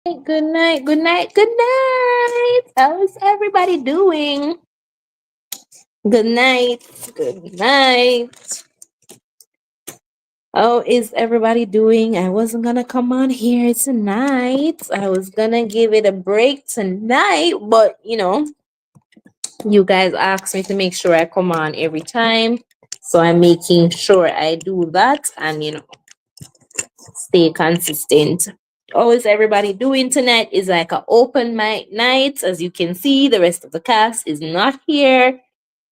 Good night, good night, good night. How's everybody doing? Good night, good night. How is everybody doing? I wasn't gonna come on here tonight. I was gonna give it a break tonight, but you guys asked me to make sure I come on every time. So I'm making sure I do that and stay consistent. How is everybody doing tonight? Is like an open mic night. As you can see, the rest of the cast is not here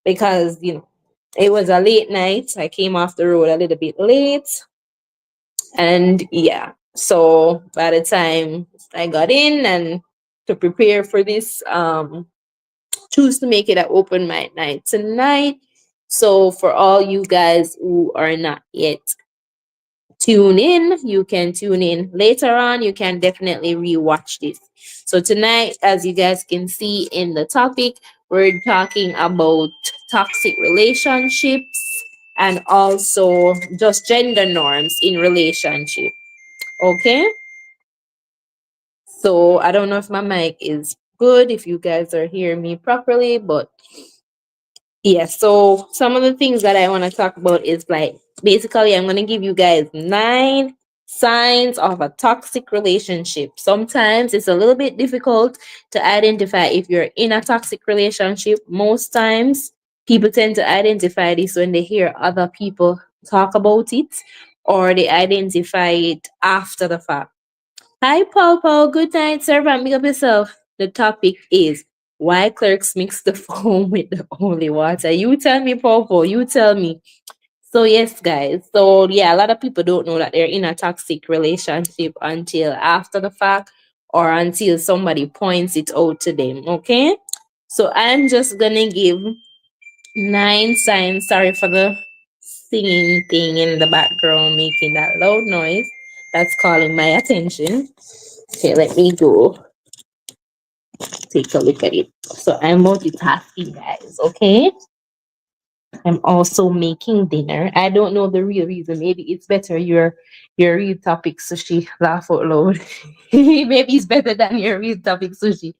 because it was a late night. I came off the road a little bit late, and yeah. So by the time I got in and to prepare for this, choose to make it an open mic night tonight. So for all you guys who are not yet tune in. You can tune in later on. You can definitely rewatch this. So tonight, as you guys can see in the topic, we're talking about toxic relationships and also just gender norms in relationship. Okay? So I don't know if my mic is good, if you guys are hearing me properly, but yeah, so some of the things that I want to talk about is like basically I'm going to give you guys 9 signs of a toxic relationship. Sometimes it's a little bit difficult to identify if you're in a toxic relationship. Most times people tend to identify this when they hear other people talk about it or they identify it after the fact. Hi, Paul Paul. Good night, servant. Big up yourself. The topic is why clerks mix the foam with the holy water. You tell me, Paul Paul. You tell me. So, yes, guys. So, yeah, a lot of people don't know that they're in a toxic relationship until after the fact or until somebody points it out to them. Okay. So, I'm just going to give 9 signs. Sorry for the singing thing in the background making that loud noise. That's calling my attention. Okay, let me go take a look at it. So I'm multitasking, guys. Okay. I'm also making dinner. I don't know the real reason. Maybe it's better your real topic sushi. Laugh out loud. Maybe it's better than your real topic sushi.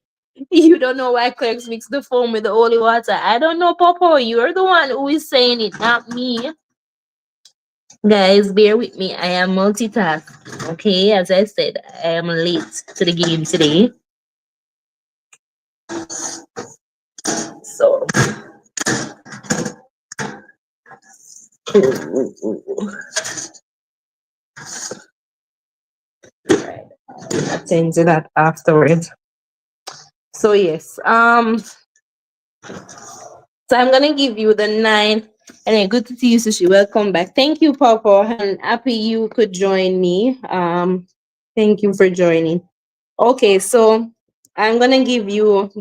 You don't know why clerks mix the foam with the holy water. I don't know, Popo. You're the one who is saying it, not me. Guys, bear with me. I am multitasking. Okay, as I said, I am late to the game today. So attend to that afterwards. So yes, so I'm gonna give you the 9. And then good to see you, Sushi. Welcome back. Thank you, Papa, and happy you could join me. Thank you for joining. Okay, so I'm gonna give you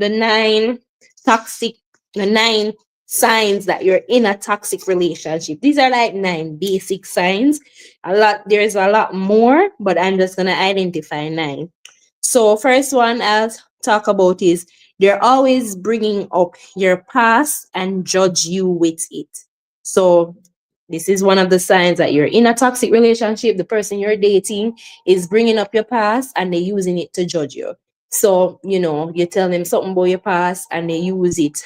toxic, the 9 signs that you're in a toxic relationship. These are like 9 basic signs. There's a lot more, but I'm just gonna identify 9. So first one I'll talk about is they're always bringing up your past and judge you with it. So this is one of the signs that you're in a toxic relationship. The person you're dating is bringing up your past and they're using it to judge you. So, you tell them something about your past and they use it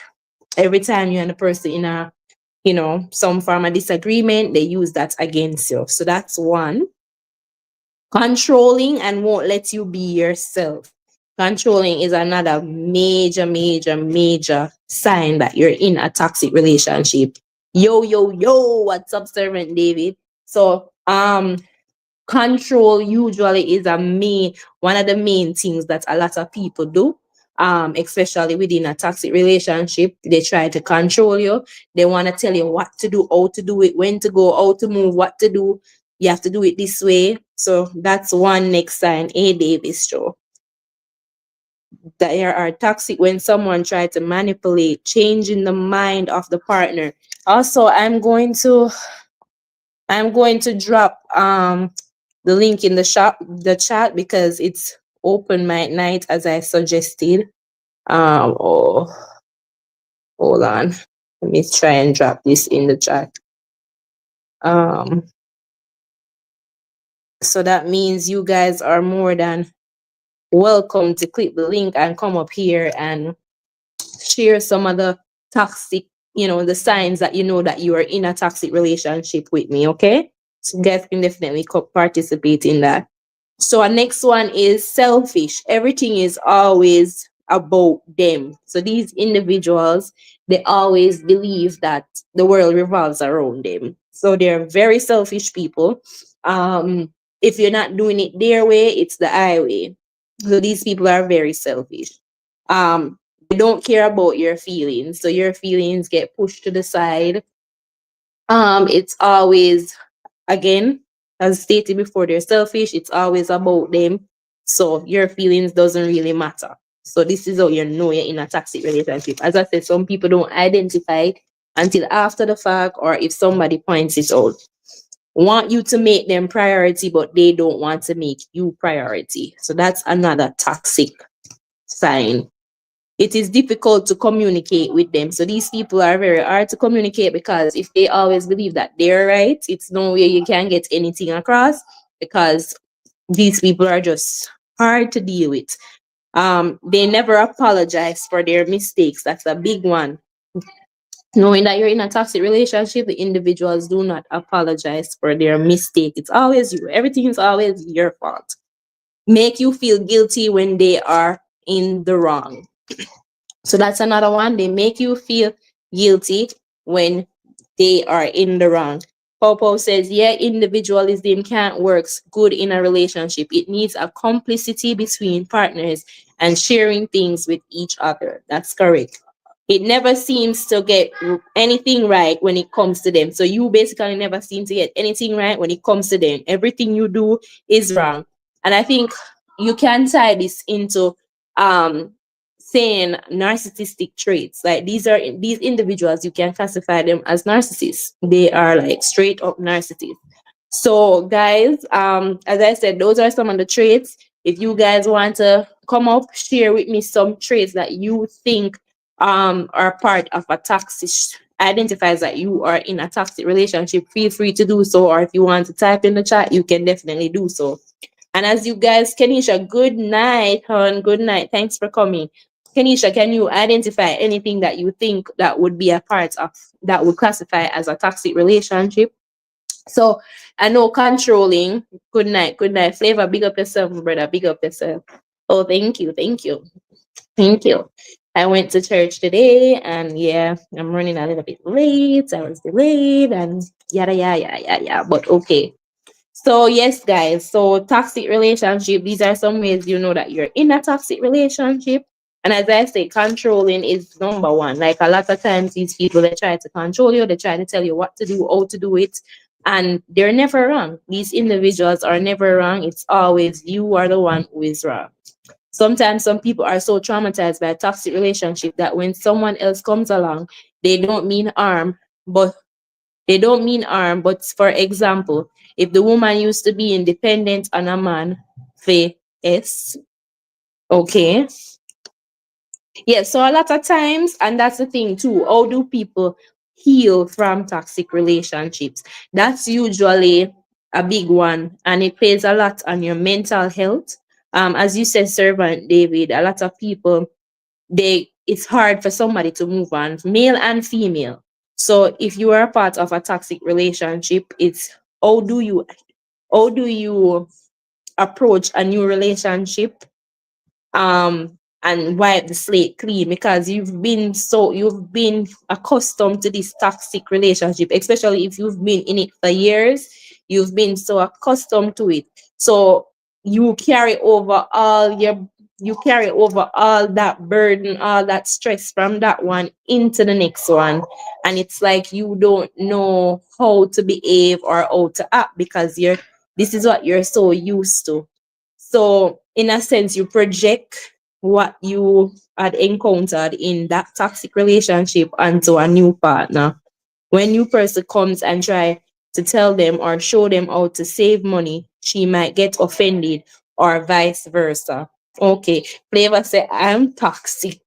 every time you and the person in some form of disagreement, they use that against you. So that's one. Controlling and won't let you be yourself. Controlling is another major, major, major sign that you're in a toxic relationship. Yo, yo, yo, what's up, Servant David? So, control usually is one of the main things that a lot of people do. Especially within a toxic relationship, they try to control you. They want to tell you what to do, how to do it, when to go, how to move, what to do. You have to do it this way. So that's one next sign. A Davis show. They are toxic when someone tries to manipulate, changing the mind of the partner. Also, I'm going to drop the link in the chat because it's open mic night as I suggested. Oh, hold on. Let me try and drop this in the chat. Um, so that means you guys are more than welcome to click the link and come up here and share some of the toxic, the signs that you know that you are in a toxic relationship with me, okay? So you guys can definitely participate in that. So our next one is selfish. Everything is always about them. So these individuals, they always believe that the world revolves around them. So they're very selfish people. If you're not doing it their way, it's the highway. So these people are very selfish. They don't care about your feelings. So your feelings get pushed to the side. It's always, again, as stated before, they're selfish. It's always about them. So your feelings doesn't really matter. So this is how you know you're in a toxic relationship. As I said, some people don't identify until after the fact or if somebody points it out. Want you to make them priority, but they don't want to make you priority. So that's another toxic sign. It is difficult to communicate with them. So these people are very hard to communicate because if they always believe that they're right, it's no way you can get anything across because these people are just hard to deal with. They never apologize for their mistakes. That's a big one. Knowing that you're in a toxic relationship, the individuals do not apologize for their mistake. It's always you. Everything is always your fault. Make you feel guilty when they are in the wrong. So that's another one. They make you feel guilty when they are in the wrong. Popo says, yeah, individualism can't work good in a relationship. It needs a complicity between partners and sharing things with each other. That's correct. It never seems to get anything right when it comes to them. So you basically never seem to get anything right when it comes to them. Everything you do is wrong. And I think you can tie this into saying narcissistic traits. Like these individuals, you can classify them as narcissists. They are like straight up narcissists. So guys, as I said, those are some of the traits. If you guys want to come up, share with me some traits that you think are part of a toxic, identifies that you are in a toxic relationship, feel free to do so. Or if you want to type in the chat, you can definitely do so. And as you guys, Kenisha, good night, hon. Good night. Thanks for coming. Kenisha, can you identify anything that you think that would be a part of that would classify as a toxic relationship? So I know controlling. Good night, good night. Flavor, big up yourself, my brother. Big up yourself. Oh, thank you, thank you, thank you. I went to church today, and yeah, I'm running a little bit late. I was delayed, and yada yada yada yada. Yada. But okay. So yes, guys. So toxic relationship. These are some ways you know that you're in a toxic relationship. And as I say, controlling is number one. Like a lot of times, these people they try to control you. They try to tell you what to do, how to do it, and they're never wrong. These individuals are never wrong. It's always you are the one who is wrong. Sometimes some people are so traumatized by a toxic relationship that when someone else comes along, they don't mean harm, but but for example, if the woman used to be independent on a man, yes, okay. Yeah, so a lot of times, and that's the thing too, how do people heal from toxic relationships? That's usually a big one, and it plays a lot on your mental health. As you said, Servant David, a lot of people, it's hard for somebody to move on, male and female. So if you are a part of a toxic relationship, it's how do you approach a new relationship and wipe the slate clean, because you've been accustomed to this toxic relationship, especially if you've been in it for years. You've been so accustomed to it, so you carry over all that burden, all that stress from that one into the next one, and it's like you don't know how to behave or how to act because this is what you're so used to. So, in a sense, you project what you had encountered in that toxic relationship onto a new partner. When new person comes and try to tell them or show them how to save money, she might get offended or vice versa. Okay, Flavor say I'm toxic.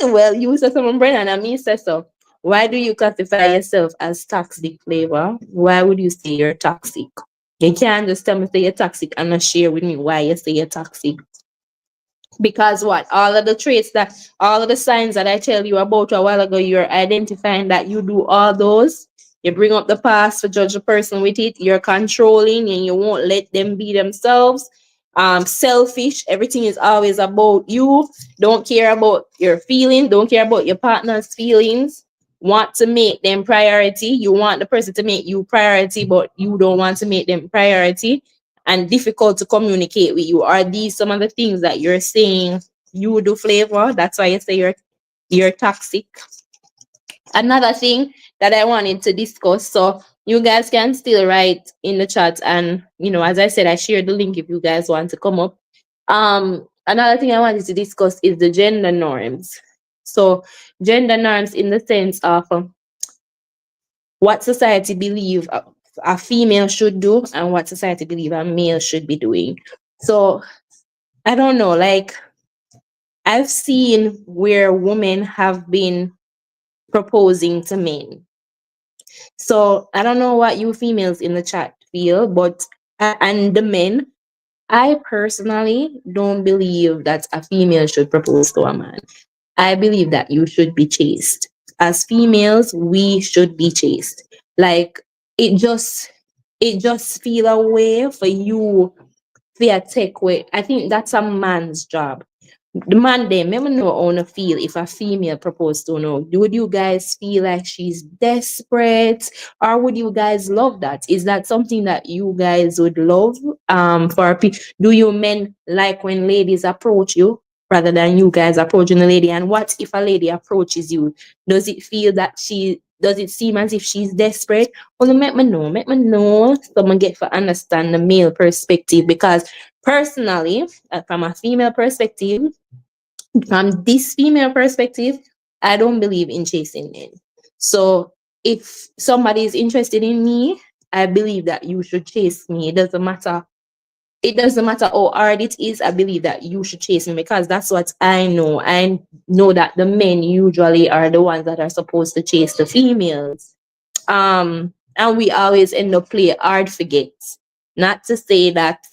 Well, you said someone, Brennan, and me say so. Why do you classify yourself as toxic, Flavor? Why would you say you're toxic? You can't just tell me say you're toxic and not share with me why you say you're toxic. Because what? All of the signs that I tell you about a while ago, you're identifying that you do all those. You bring up the past to judge a person with it. You're controlling and you won't let them be themselves. Selfish. Everything is always about you. Don't care about your feelings. Don't care about your partner's feelings. Want to make them priority. You want the person to make you priority, but you don't want to make them priority, and difficult to communicate with you. Are these some of the things that you're saying you do, Flavor? That's why you say you're toxic. Another thing that I wanted to discuss. So you guys can still write in the chat, and as I said, I shared the link if you guys want to come up. Another thing I wanted to discuss is the gender norms. So gender norms in the sense of what society believe a female should do and what society believe a male should be doing. So I don't know, like I've seen where women have been proposing to men. So I don't know what you females in the chat feel, but and the men, I personally don't believe that a female should propose to a man. I believe that you should be chaste. As females, we should be chaste. Like it just it just feel a way for you to take away. I think that's a man's job. The man them, me know how to feel if a female proposed to know. Would you guys feel like she's desperate? Or would you guys love that? Is that something that you guys would love? Do you men like when ladies approach you rather than you guys approaching a lady? And what if a lady approaches you? Does it seem as if she's desperate? Well, make me know someone get to understand the male perspective, because personally, from a female perspective, from this female perspective, I don't believe in chasing men. So if somebody is interested in me, I believe that you should chase me. It doesn't matter. It doesn't matter how hard it is. I believe that you should chase me because that's what I know. I know that the men usually are the ones that are supposed to chase the females. And we always end up playing hard forgets. Not to say that,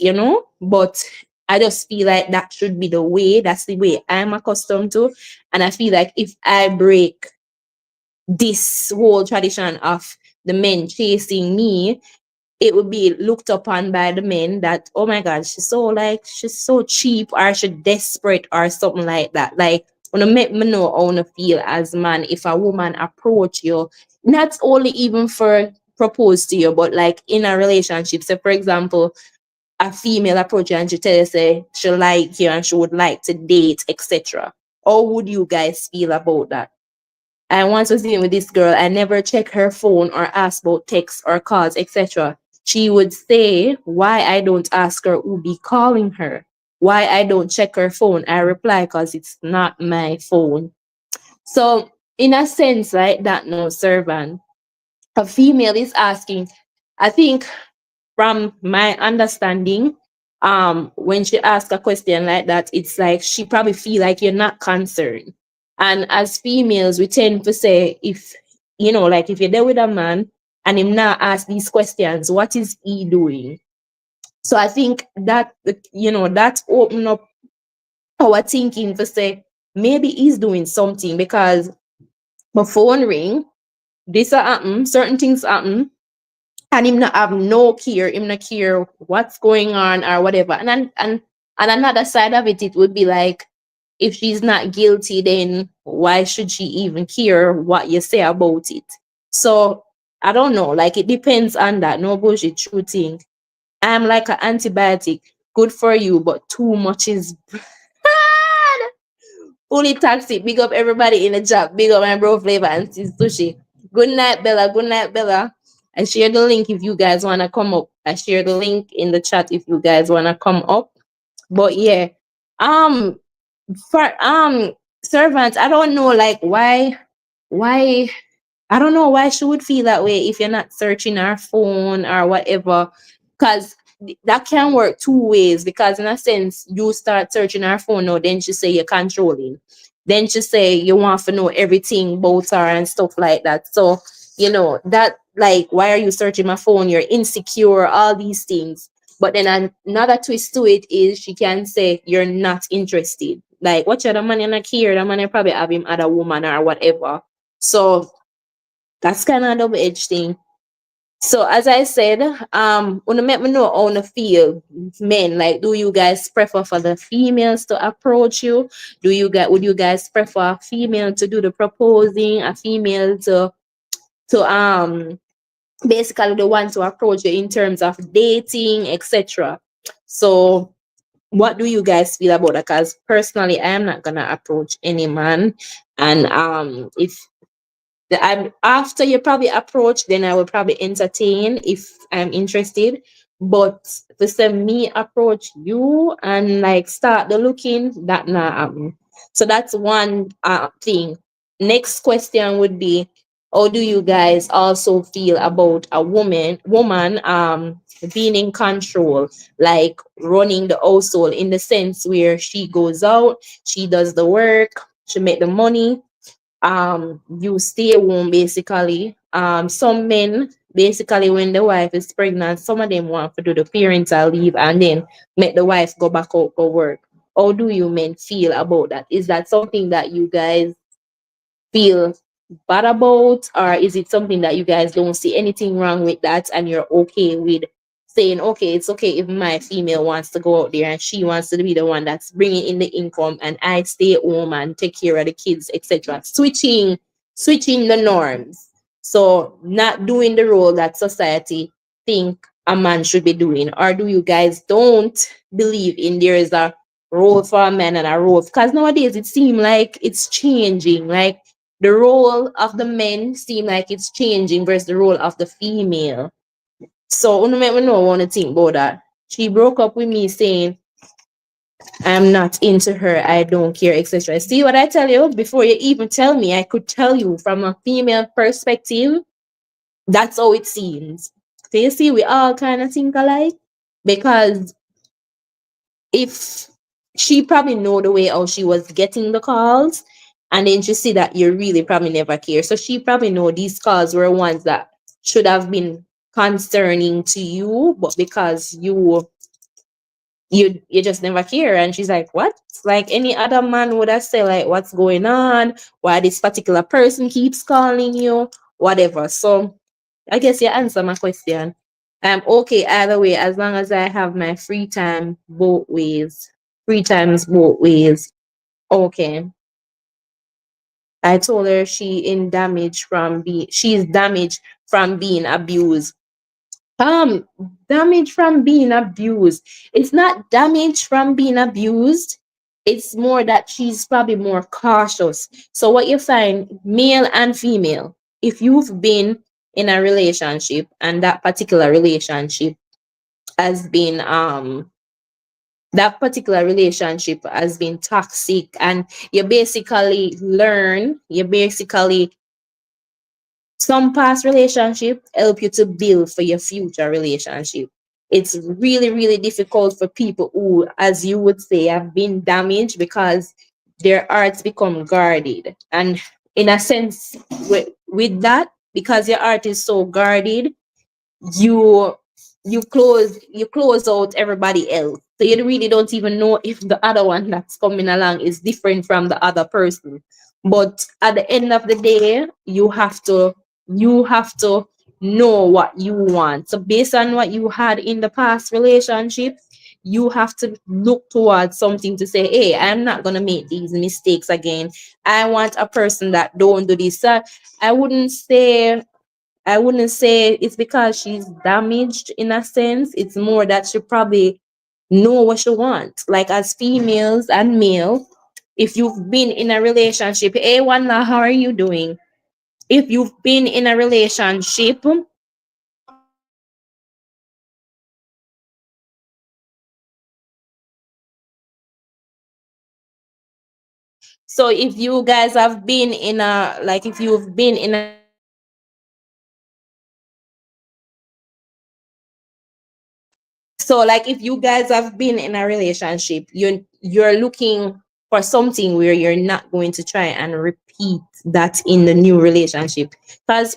but I just feel like that should be the way. That's the way I'm accustomed to. And I feel like if I break this whole tradition of the men chasing me, it would be looked upon by the men that, oh my god, she's so cheap, or she's desperate or something like that. Like, when I make me know how to feel as man if a woman approach you, not only even for propose to you, but like in a relationship. So for example, a female approach you and she tell you say she like you and she would like to date, etc. How would you guys feel about that? I once was dealing with this girl. I never check her phone or ask about texts or calls, etc. She would say, why I don't ask her who be calling her? Why I don't check her phone? I reply, because it's not my phone. So, in a sense, like that, no servant, a female is asking, I think from my understanding, when she asks a question like that, it's like she probably feel like you're not concerned. And as females, we tend to say, if like if you're there with a man and him not ask these questions, what is he doing? So I think that that open up our thinking to say maybe he's doing something, because my phone ring, this happen, certain things happen, and him not have no care, him not care what's going on or whatever. And another side of it would be like, if she's not guilty, then why should she even care what you say about it? So I don't know, like it depends on that. No bullshit, true thing. I'm like an antibiotic, good for you, but too much is bad. Fully toxic. Big up everybody in the chat. Big up my bro Flavor and Sis Sushi. Good night, Bella. Good night, Bella. I share the link if you guys wanna come up. I share the link in the chat if you guys wanna come up. But yeah, um, for servants, I don't know, like why I don't know why she would feel that way if you're not searching her phone or whatever. Because that can work two ways. Because in a sense, you start searching her phone now, then she say you're controlling. Then she say you want to know everything about her and stuff like that. So, that, like, why are you searching my phone? You're insecure, all these things. But then another twist to it is she can say you're not interested. Like, what you the man you not here? The man you probably have him other woman or whatever. So that's kind of a double-edged thing. So as I said, wanna make me know how wanna feel men. Like, do you guys prefer for the females to approach you? Would you guys prefer a female to do the proposing, a female to basically the one to approach you in terms of dating, etc. So what do you guys feel about that? Because personally, I am not gonna approach any man, and if I'm after you probably approach, then I will probably entertain if I'm interested. But to say me approach you and like start the looking, that not happen. So that's one thing. Next question would be, how do you guys also feel about a woman being in control, like running the household in the sense where she goes out, she does the work, she make the money, you stay home basically. Some men basically when the wife is pregnant, some of them want to do the parental leave and then make the wife go back out for work. How do you men feel about that? Is that something that you guys feel bad about, or is it something that you guys don't see anything wrong with that and you're okay with saying, okay, it's okay if my female wants to go out there and she wants to be the one that's bringing in the income and I stay at home and take care of the kids, etc. Switching the norms. So not doing the role that society think a man should be doing. Or do you guys don't believe in there is a role for a man and a role? Because nowadays it seems like it's changing. Like the role of the men seem like it's changing versus the role of the female. So I make me know want to think about that. She broke up with me saying I'm not into her, I don't care, etc. See what I tell you? Before you even tell me, I could tell you from a female perspective, that's how it seems. So you see, we all kind of think alike because if she probably know the way how she was getting the calls, and then she see that you really probably never care, so she probably know these calls were ones that should have been concerning to you, but because you just never care. And she's like, what? Like any other man would have said, like, what's going on, why this particular person keeps calling you, whatever. So I guess you answer my question. I'm okay either way as long as I have my free time both ways. Free times both ways. Okay. I told her she's damaged from being abused. Um, Damage from being abused. It's not damage from being abused. It's more that she's probably more cautious. So what you find, male and female, if you've been in a relationship and that particular relationship has been toxic, and you basically some past relationship help you to build for your future relationship. It's really, really difficult for people who, as you would say, have been damaged because their hearts become guarded. And in a sense, with that, because your heart is so guarded, you you close out everybody else, so you really don't even know if the other one that's coming along is different from the other person. But at the end of the day, you have to know what you want. So based on what you had in the past relationship, you have to look towards something to say, hey, I'm not going to make these mistakes again. I want a person that don't do this. i wouldn't say I wouldn't say it's because she's damaged in a sense. It's more that she probably know what she wants. Like as females and male, if you've been in a relationship, hey Wanda, how are you doing? If you've been in a relationship, so if you guys have been in a like if you've been in a so like if you guys have been in a relationship, you're looking for something where you're not going to try and repeat that in the new relationship. Because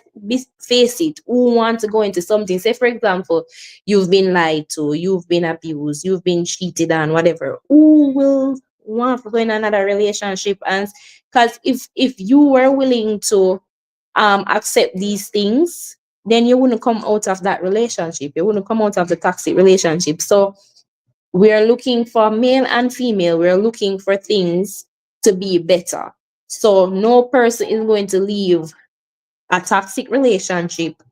face it, who want to go into something? Say, for example, you've been lied to, you've been abused, you've been cheated on, whatever. Who will want to go in another relationship? And because if you were willing to accept these things, then you wouldn't come out of that relationship. You wouldn't come out of the toxic relationship. So we are looking for male and female. We're looking for things to be better. So no person is going to leave a toxic relationship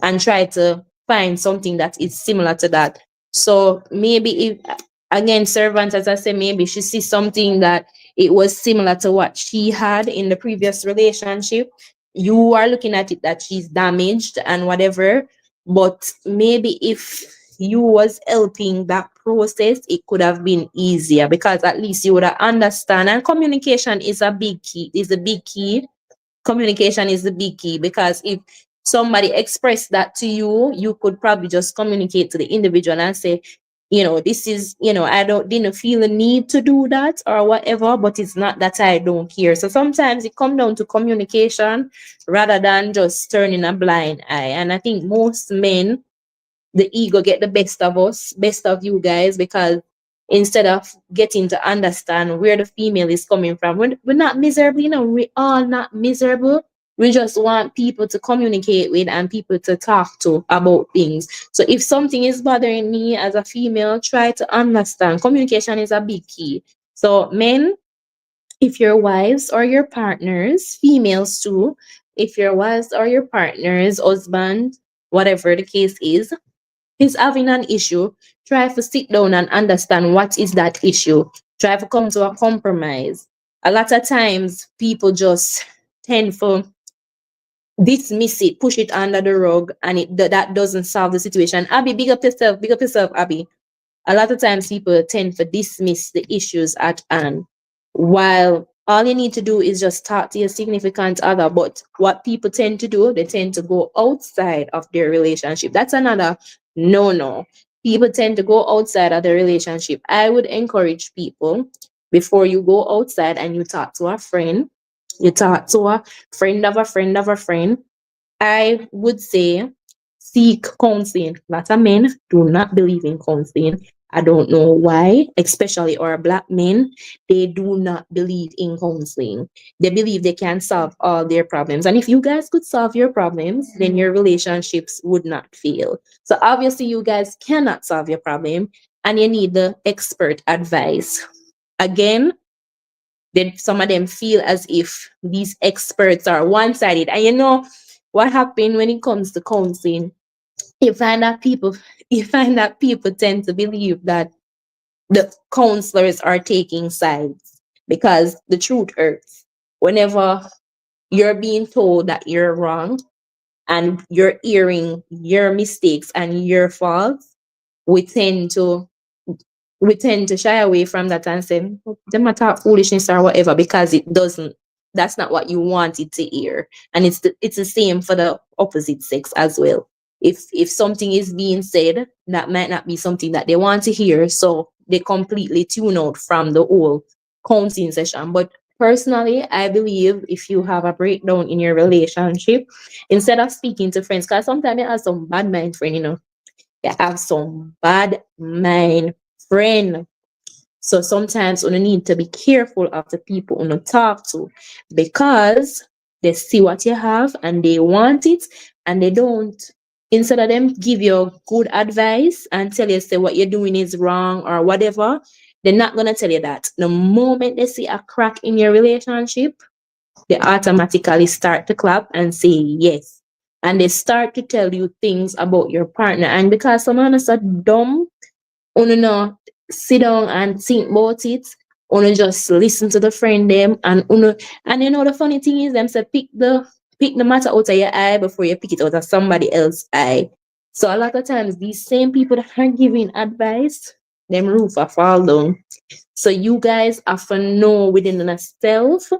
and try to find something that is similar to that. So maybe if again, servant, as I said, maybe she sees something that it was similar to what she had in the previous relationship. You are looking at it that she's damaged and whatever. But maybe if you was helping that process, it could have been easier because at least you would have understand. And communication is a big key, is a big key. Communication is the big key because if somebody expressed that to you, you could probably just communicate to the individual and say, this is, I didn't feel a need to do that or whatever, but it's not that I don't care. So sometimes it comes down to communication rather than just turning a blind eye. And I think most men, the ego get the best of us, best of you guys, because instead of getting to understand where the female is coming from, we're not miserable, we're all not miserable. We just want people to communicate with and people to talk to about things. So if something is bothering me as a female, try to understand. Communication is a big key. So men, if your wives or your partners, females too, if your wives or your partners, husband, whatever the case is having an issue, try to sit down and understand what is that issue. Try to come to a compromise. A lot of times people just tend to dismiss it, push it under the rug, and that doesn't solve the situation. Abby, big up yourself, Abby. A lot of times people tend to dismiss the issues at hand, while all you need to do is just talk to your significant other. But what people tend to do, they tend to go outside of their relationship. That's another no. People tend to go outside of the relationship. I would encourage people, before you go outside and you talk to a friend, you talk to a friend of a friend of a friend, I would say seek counseling. A lot of men do not believe in counseling. I don't know why, especially our black men, they do not believe in counseling. They believe they can solve all their problems. And if you guys could solve your problems, then your relationships would not fail. So obviously, you guys cannot solve your problem and you need the expert advice. Again, then some of them feel as if these experts are one-sided. And what happened when it comes to counseling? You find that people tend to believe that the counselors are taking sides because the truth hurts. Whenever you're being told that you're wrong and you're hearing your mistakes and your faults, we tend to shy away from that and say them a talk foolishness or whatever because it doesn't, that's not what you wanted to hear. And it's the same for the opposite sex as well. If something is being said that might not be something that they want to hear, so they completely tune out from the whole counseling session. But personally, I believe if you have a breakdown in your relationship, instead of speaking to friends, because sometimes you have some bad mind friend, they have some bad mind friend. So sometimes you need to be careful of the people you talk to because they see what you have and they want it and they don't. Instead of them give you good advice and tell you say what you're doing is wrong or whatever, they're not gonna tell you that. The moment they see a crack in your relationship, they automatically start to clap and say yes. And they start to tell you things about your partner. And because someone is so dumb, you know, sit down and think about it, you just listen to the friend them and the funny thing is them say pick the matter out of your eye before you pick it out of somebody else's eye. So a lot of times these same people that are giving advice, them roof are fall down. So you guys have to know within yourself,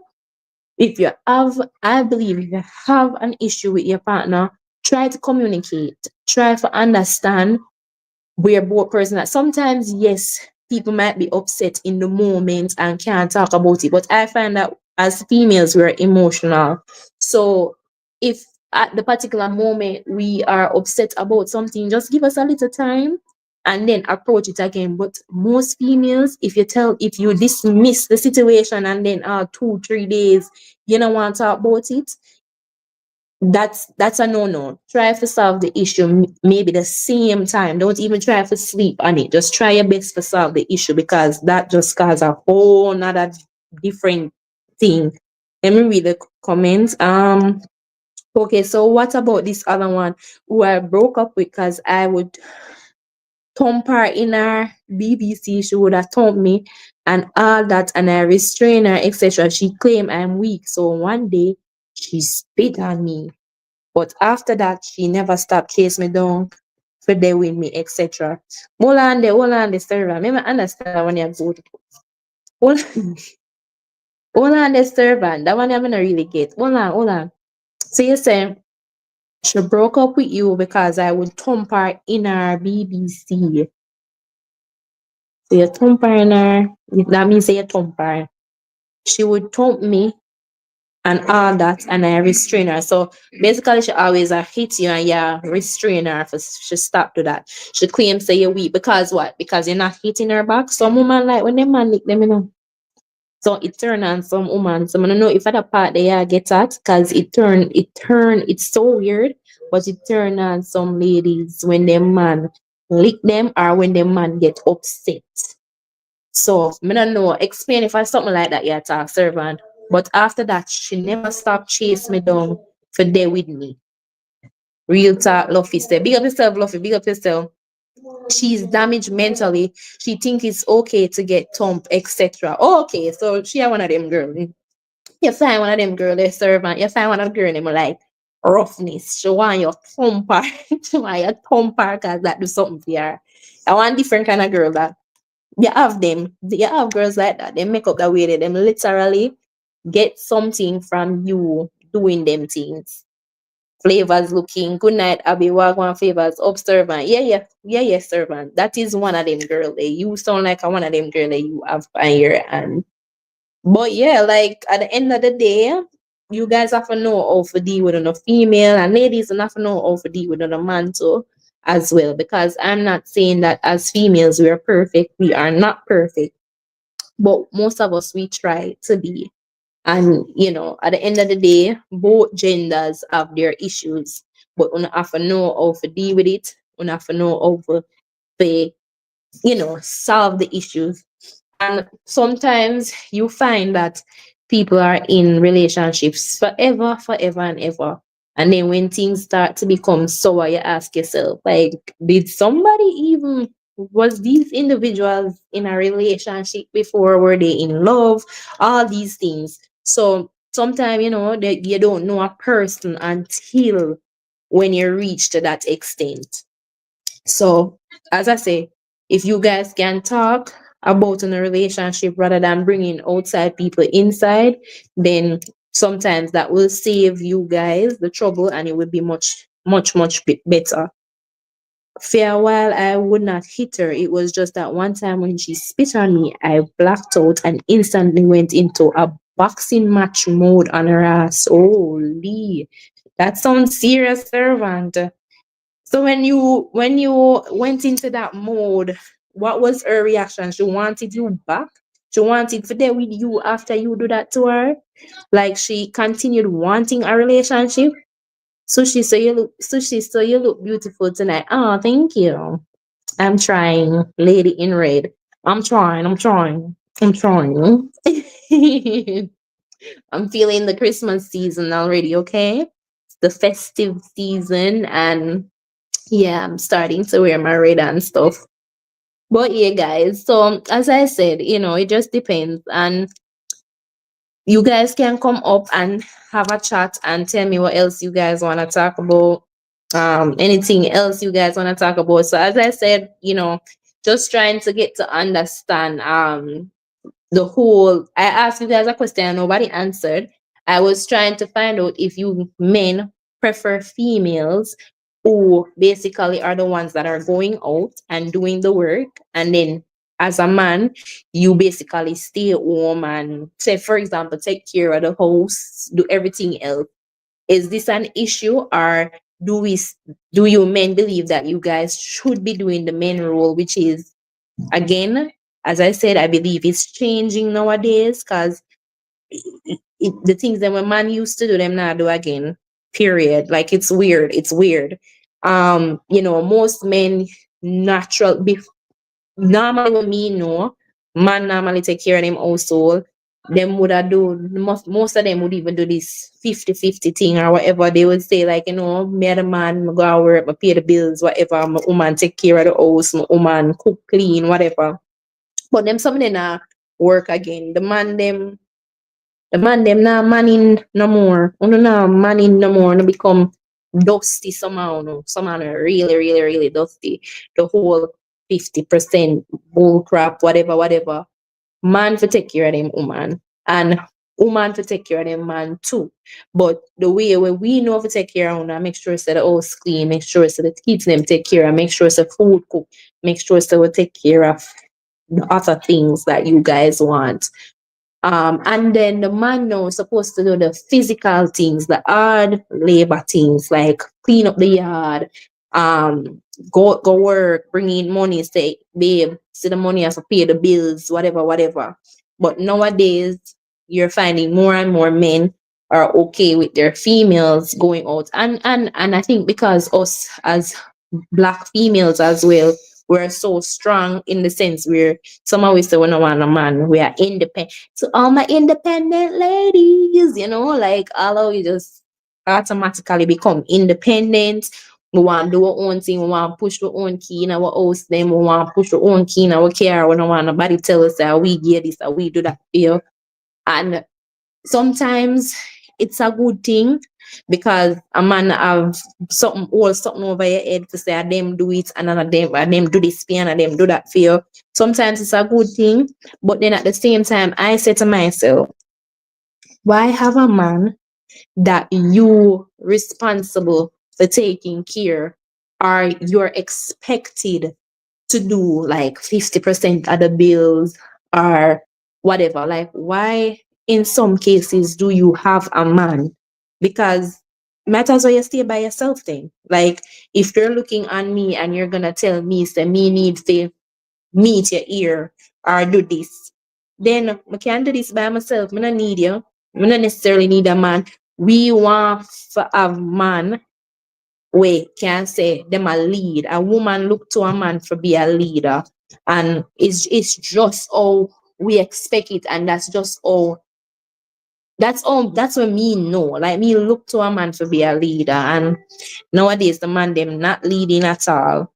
I believe if you have an issue with your partner, try to communicate, try to understand where both person are. Sometimes, yes, people might be upset in the moment and can't talk about it. But I find that as females, we're emotional. So if at the particular moment we are upset about something, just give us a little time and then approach it again. But most females, if you dismiss the situation and then 2-3 days you don't want to talk about it, that's a no. Try to solve the issue maybe the same time. Don't even try to sleep on it. Just try your best to solve the issue, because that just causes a whole nother different thing. Let me read the comments. Okay, so what about this other one who I broke up with because I would thump her in her BBC? She would have thumped me and all that, and I restrain her, etc. She claimed I'm weak, so one day she spit on me. But after that, she never stopped chase me down for there with me, etc. Hold on, the server. Maybe understand when you're good. Hold on, hold on, the server. That one I'm gonna really get. Hold on. So you say she broke up with you because I would thump her in her BBC. So you thump her in her. That means say you thump her. She would thump me and all that, and I restrain her. So basically, she always hit you and you restrain her for she stop to that. She claims say you're weak because what? Because you're not hitting her back. Some woman like when them man lick them, you know. So it turn on some woman. So I don't know if other part they get at, because it's so weird, but it turn on some ladies when them man lick them or when them man get upset. So I don't know, explain if I something like that yet to servant. But after that, she never stopped chase me down for there with me. Real talk, Luffy said. Big up yourself, Luffy, big up yourself. She's damaged mentally. She think it's okay to get thumped, etc. Okay, so she are one of them girls. You find one of them girl, they servant. You find one of them girl, them like roughness. She want your thumper. She want your thumper because that do something for her. I want different kind of girl that you have them. You have girls like that. They make up that way. Them literally get something from you doing them things. Flavors looking good night. Abby Wagwan favors observant. Yeah, servant. That is one of them girl. You sound like a one of them girl that you have on your hand. But yeah, like at the end of the day, you guys have to know how to deal with a female, and ladies have to know how to deal with a man too as well. Because I'm not saying that as females we are perfect. We are not perfect. But most of us we try to be. And at the end of the day, both genders have their issues. But we have to know how to deal with it. We have to know how to solve the issues. And sometimes you find that people are in relationships forever and ever. And then when things start to become sour, you ask yourself, like, did somebody even, was these individuals in a relationship before? Were they in love? All these things. So sometimes, that you don't know a person until when you reach to that extent. So, as I say, if you guys can talk about in a relationship rather than bringing outside people inside, then sometimes that will save you guys the trouble, and it will be much bit better. For a while, I would not hit her. It was just that one time when she spit on me, I blacked out and instantly went into a boxing match mode on her ass. Holy, that sounds serious, servant. So when you went into that mode, what was her reaction? She wanted you back. She wanted to there with you after you do that to her. Like she continued wanting a relationship. So you look beautiful tonight. Oh, thank you. I'm trying, lady in red. I'm trying. I'm feeling the Christmas season already, okay? The festive season, and yeah, I'm starting to wear my red and stuff. But yeah, guys, so as I said, it just depends. And you guys can come up and have a chat and tell me what else you guys want to talk about. Anything else you guys want to talk about. So as I said, just trying to get to understand the whole. I asked you guys a question and nobody answered. I was trying to find out if you men prefer females who basically are the ones that are going out and doing the work, and then as a man, you basically stay home and say, for example, take care of the house, do everything else. Is this an issue, or do we do you men believe that you guys should be doing the men role, which is, again, as I said, I believe it's changing nowadays, because the things that my man used to do, them now do again. Period. Like, it's weird. It's weird. Most men natural normally, when me know, man normally take care of them household. Them would have do most of them would even do this 50-50 thing, or whatever. They would say, like, me and the man, me go out work, me pay the bills, whatever, my woman take care of the house, my woman cook, clean, whatever. But them some of them work again. The man them now manning no more. No, now manning no more. No become dusty somehow. No, somehow really, really, really dusty. The whole 50% bull crap, whatever, whatever. Man for take care of them woman, and woman for take care of them man too. But the way when we know to take care of them, make sure so the house clean, make sure so the kids them take care of, make sure so food cook, make sure so we take care of the other things that you guys want. And then the man now is supposed to do the physical things, the hard labor things, like clean up the yard, go work, bring in money, say, babe, see the money has to pay the bills, whatever, whatever. But nowadays, you're finding more and more men are okay with their females going out. And I think because us as black females as well, we're so strong in the sense where some always say we don't want a man, we are independent. So all my independent ladies, like all of you just automatically become independent. We want to do our own thing. We want to push our own key in our house. Then we want to push our own key in our car. We don't want nobody tell us that we get this or we do that. And sometimes it's a good thing, because a man have something over your head to say, them do it, and them do this for you, and them do that for you. Sometimes it's a good thing, but then at the same time, I say to myself, why have a man that you responsible for taking care, or you're expected to do like 50% of the bills, or whatever? Like, why in some cases do you have a man? Because might as well you stay by yourself then. Like, if you're looking on me and you're gonna tell me, say, me need to meet your ear or do this, then I can do this by myself. I don't need you. I don't necessarily need a man. We want to have man, we can say them a lead. A woman look to a man for be a leader. And it's just how we expect it, and that's what me know. Like, me look to a man for be a leader, and nowadays the man them not leading at all.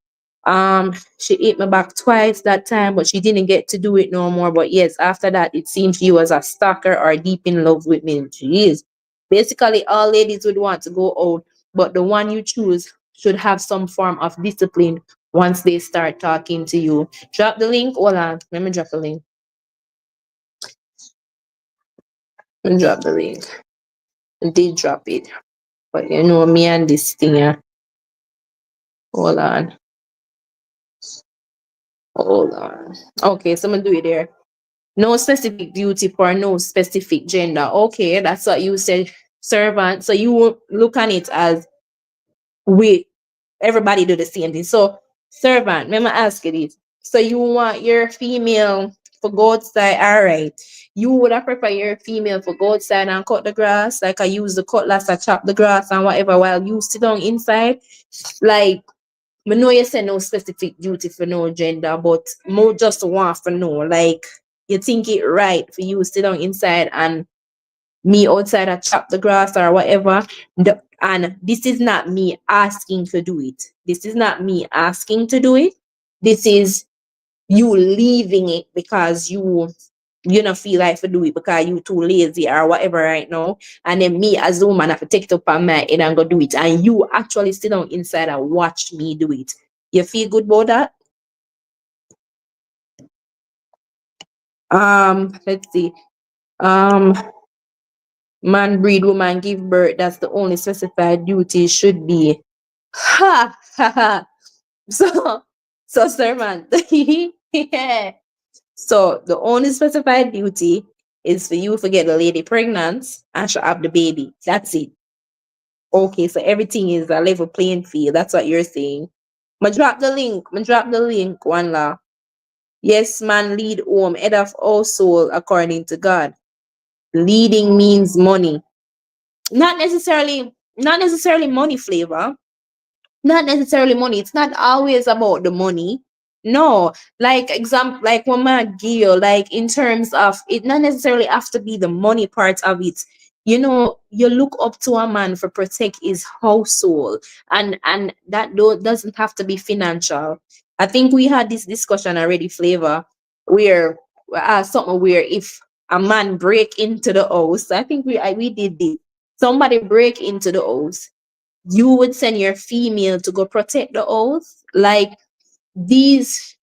She hit me back twice that time, but she didn't get to do it no more. But yes, after that, it seems she was a stalker or deep in love with me. She is. Basically, all ladies would want to go out, but the one you choose should have some form of discipline once they start talking to you. Drop the link. Hold on. Let me drop the link. Let me drop the link. I did drop it. But me and this thing, yeah. Hold on. Hold on. Okay, so I'm gonna do it there. No specific beauty for no specific gender. Okay, that's what you said, servant. So you look on it as we everybody do the same thing. So, servant, let me ask you this. So you want your female for go outside, all right. You would have prefer your female for go outside and cut the grass, like I use the cutlass to chop the grass and whatever, while you sit down inside. Like, I know you say no specific duty for no gender, but more just want to know, like, you think it right for you to sit down inside and me outside and chop the grass or whatever. And this is not me asking to do it. This is not me asking to do it. This is you leaving it because you don't feel like to do it because you too lazy or whatever right now. And then me as a woman have to take it up on my head and go do it. And you actually sit down inside and watch me do it. You feel good about that? Let's see. Um, Man breed, woman give birth. That's the only specified duty should be. Ha ha ha. So, servant. Yeah. So the only specified duty is for you to get the lady pregnant and she'll have the baby. That's it. Okay, so everything is a level playing field. That's what you're saying. Ma drop the link. Ma drop the link, one law. Yes, man, lead home, head of household according to God. Leading means money. Not necessarily money flavor. Not necessarily money. It's not always about the money. No, like example, like one man give you, like in terms of it, not necessarily have to be the money part of it. You know, you look up to a man for protect his household, and that doesn't have to be financial. I think we had this discussion already, flavor, where something where if a man break into the house, I think we did this. Somebody break into the house, you would send your female to go protect the house. Like these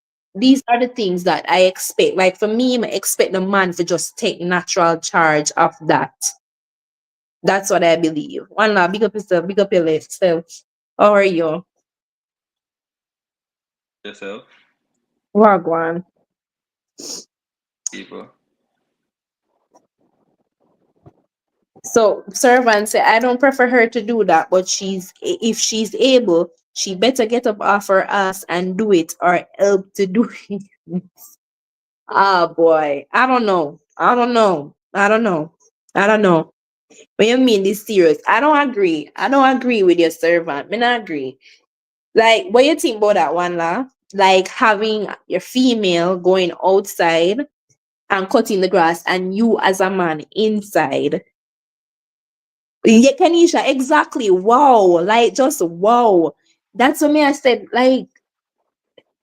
are the things that I expect. Like for me, I expect the man to just take natural charge of that. That's what I believe. One love, big up yourself, big up your self. How are you? Yourself, Wagwan. people. So servant say, I don't prefer her to do that, but if she's able, she better get up off her ass and do it or help to do it. Ah, boy. I don't know. I don't know. I don't know. I don't know. What you mean this serious? I don't agree. I don't agree with your servant. Me not agree. Like, what you think about that one, la? Like having your female going outside and cutting the grass, and you as a man inside. Yeah, Kanisha, exactly. Wow. Like, just wow. That's what me I said. Like,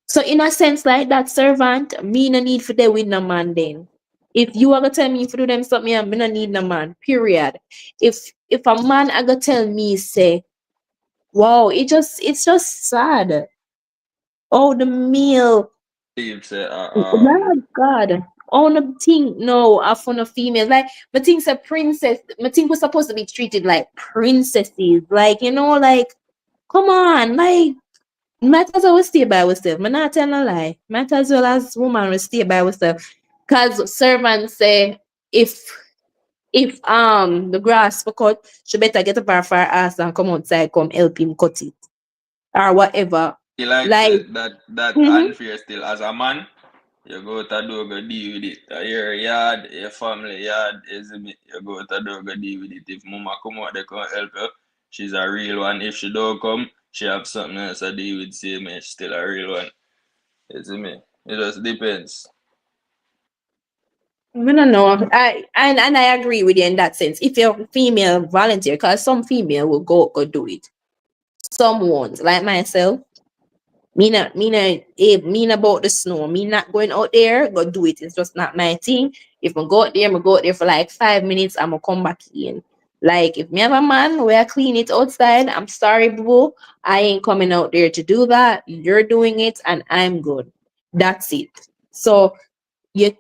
so in a sense, like that servant, me no need for them with no man then. If you are gonna tell me if you do them something, me no need no man. Period. If a man are gonna tell me say, wow, it's just sad. Oh, the meal. Steve said, My God. Oh the thing, no, I found a female. Like my thing's a princess. My thing was supposed to be treated like princesses. Like, like come on, like might as well stay by ourselves. I'm not telling a lie. Might as well as woman will stay by ourselves. Cause servants say if the grass for cut, she better get up her ass and come outside, come help him cut it. Or whatever. he likes Like that mhm. unfair still. As a man, you go to do go deal with it. Your yard, your family yard, isn't it? You go to do go deal with it. If mama come out, they can help you. She's a real one. If she don't come, she have something else to deal with. Same, she's still a real one. Isn't me? It just depends. I don't know. I agree with you in that sense. If you're female volunteer, because some female will go do it. Some won't, like myself. Me not about the snow. Me not going out there, go do it. It's just not my thing. If I go out there for like 5 minutes, I'ma come back in. Like if me have a man where I clean it outside, I'm sorry, boo. I ain't coming out there to do that. You're doing it and I'm good. That's it. So you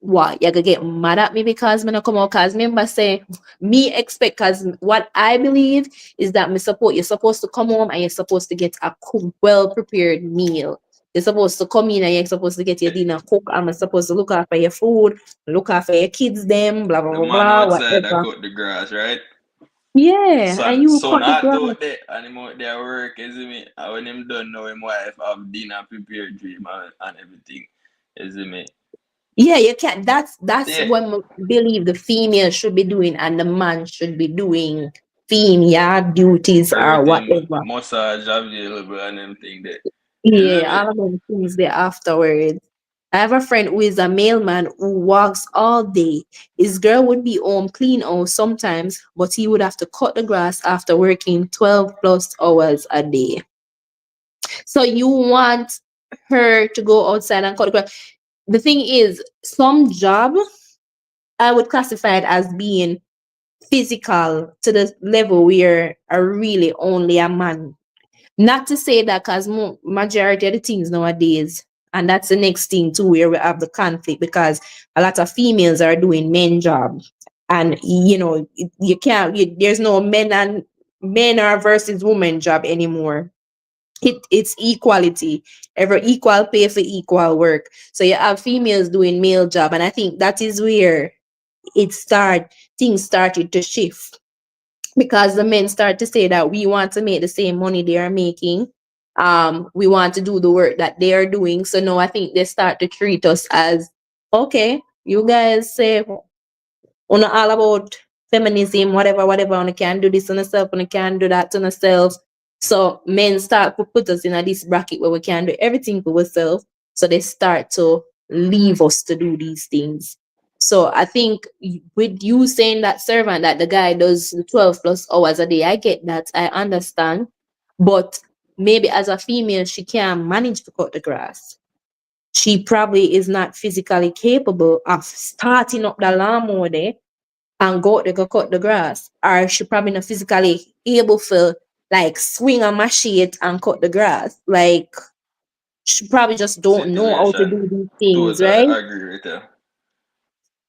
what you gonna get mad at me because me not come out cause remember say me expect cause what I believe is that me support you're supposed to come home and you're supposed to get a well prepared meal. You're supposed to come in and you're supposed to get your dinner cook and I'm supposed to look after your food, look after your kids them, blah blah The blah man blah outside that whatever. cut the grass, right? Yeah, and Son, you son cut the hot grass. out there, and him out there work, isn't me? And when him done now, him wife have dinner prepared for him and everything, isn't me? Yeah, you can't. That's Yeah, what I believe the female should be doing, and the man should be doing female duties or everything, whatever. massage available and them thing there, isn't Yeah, me? all of them things there afterwards. I have a friend who is a mailman who works all day. His girl would be home clean out sometimes, but he would have to cut the grass after working 12 plus hours a day. So you want her to go outside and cut the grass. The thing is, some job I would classify it as being physical to the level where I really only a man. Not to say that because majority of the things nowadays, and that's the next thing too, where we have the conflict because a lot of females are doing men job, and you can't. There's no men are versus women job anymore. It's equality. Every equal pay for equal work. So you have females doing male job, and I think that is where things started to shift, because the men start to say that we want to make the same money they are making. We want to do the work that they are doing. So now I think they start to treat us as, okay, you guys say on all about feminism, whatever, whatever, on can do this on yourself, on can do that on yourself. So men start to put us in a this bracket where we can do everything for ourselves. So they start to leave us to do these things. So I think with you saying that servant that the guy does 12 plus hours a day, I get that. I understand. But maybe as a female, she can't manage to cut the grass. She probably is not physically capable of starting up the lawnmower there and go out there go cut the grass. Or she probably not physically able to like swing a machete and cut the grass. Like she probably just don't know how to Situation. do these things, Totally right? agree with you.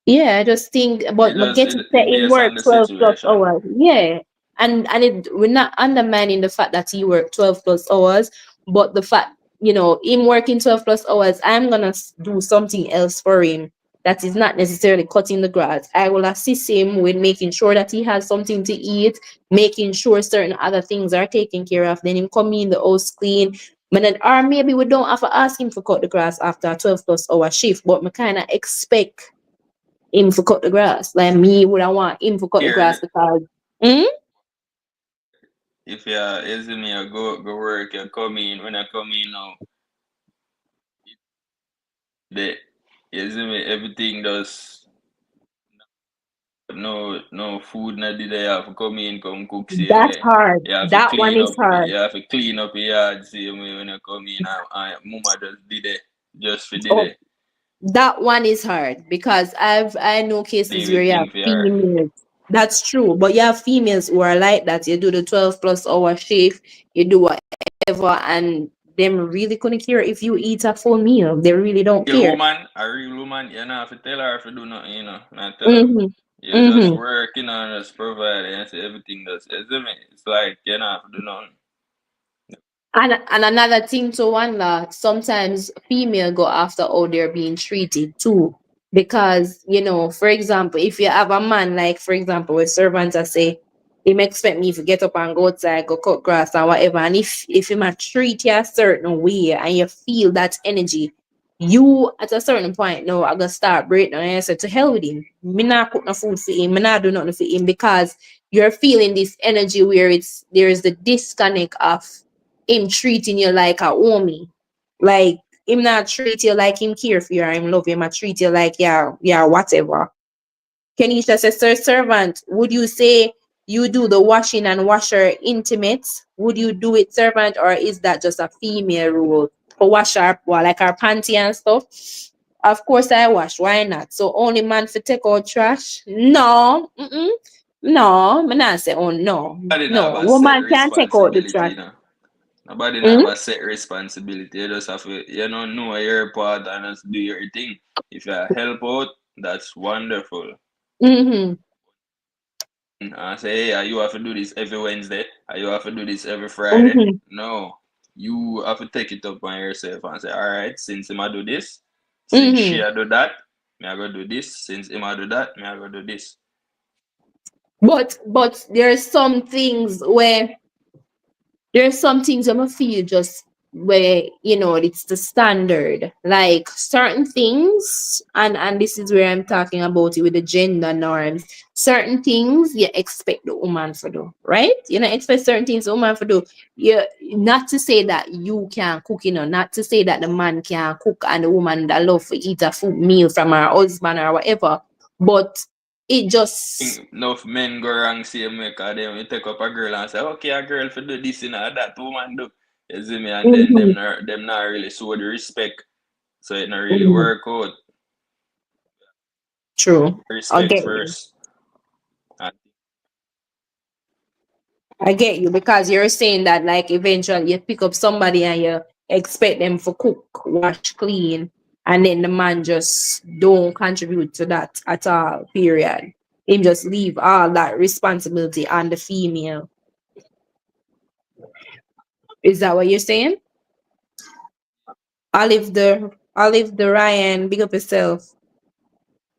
Yeah, I just think, but get to say It in based work on the 12 plus situation. hours. Yeah. And we're not undermining the fact that you work 12 plus hours, but the fact, him working 12 plus hours, I'm gonna do something else for him that is not necessarily cutting the grass. I will assist him with making sure that he has something to eat, making sure certain other things are taken care of. Then him come in the house clean. But then, or maybe we don't have to ask him to cut the grass after a 12 plus hour shift, but we kind of expect him to cut the grass. Like me, would I want him to cut the Here, grass because mm? if you is me, I go work, you come in. When I come in now, the is me everything does no food not did I have to come in, come cook same That's way. hard. You have to That one clean is up hard. you have to clean up your yard same way when you come in and mama just did it just for did Oh, it. that one is hard because I know cases where Leave you have thing for her. females. That's true, but you have females who are like that. You do the 12 plus hour shift, you do whatever, and them really couldn't care if you eat a full meal. They really don't care. A real woman, you know, have to tell her if you do nothing, I tell her. Mm-hmm. You just Mm-hmm. work, and just provide and say everything does. You see me? It's like you don't have to do nothing. And another thing to wonder, sometimes female go after how they're being treated too. Because, for example, if you have a man, like for example, with servants that say, him expect me to get up and go outside, go cut grass and whatever. And if him a treat you a certain way and you feel that energy, you at a certain point now I gonna start breaking and I say to hell with him. Me not cook no food for him, me not do nothing for him because you're feeling this energy where there's the disconnect of him treating you like a homie. Like him not treat you like him care for you or him love you, him a treat you like yeah, whatever. Kenisha says, Sir Servant, would you say you do the washing and washer intimate? Would you do it, servant, or is that just a female rule? For wash our like our panty and stuff? Of course I wash. Why not? So only man for take out trash? No. Mm-mm. No. Me not say oh no. Nobody not have No. a set Woman can take out the responsibility, trash. Nobody not Mm? have a set responsibility. You just have to, know your part and just do your thing. If you help out, that's wonderful. Mm-hmm. And say, hey, you have to do this every Wednesday, or you have to do this every Friday. Mm-hmm. No. You have to take it up on yourself and say, all right, since him I do this, since she Mm-hmm. I do that, me I go do this. Since him I do that, me I go do this. But there's some things where there's some things I'm feel just where it's the standard, like certain things, and this is where I'm talking about it with the gender norms. Certain things you expect the woman to do, right? Expect certain things the woman to do. You not to say that you can cook, not to say that the man can cook and the woman that love to eat a food meal from her husband or whatever, but it just Think enough men go wrong same way, cause then we take up a girl and say, okay, a girl for do this, that woman do. You see me? And then Mhm, them not really show the respect. So it not really mhm. work out. True. I Respect get you. first. And I get you because you're saying that like eventually you pick up somebody and you expect them to cook, wash, clean, and then the man just don't contribute to that at all. Period. Him just leave all that responsibility on the female. Is that what you're saying? Olive the Ryan, big up yourself.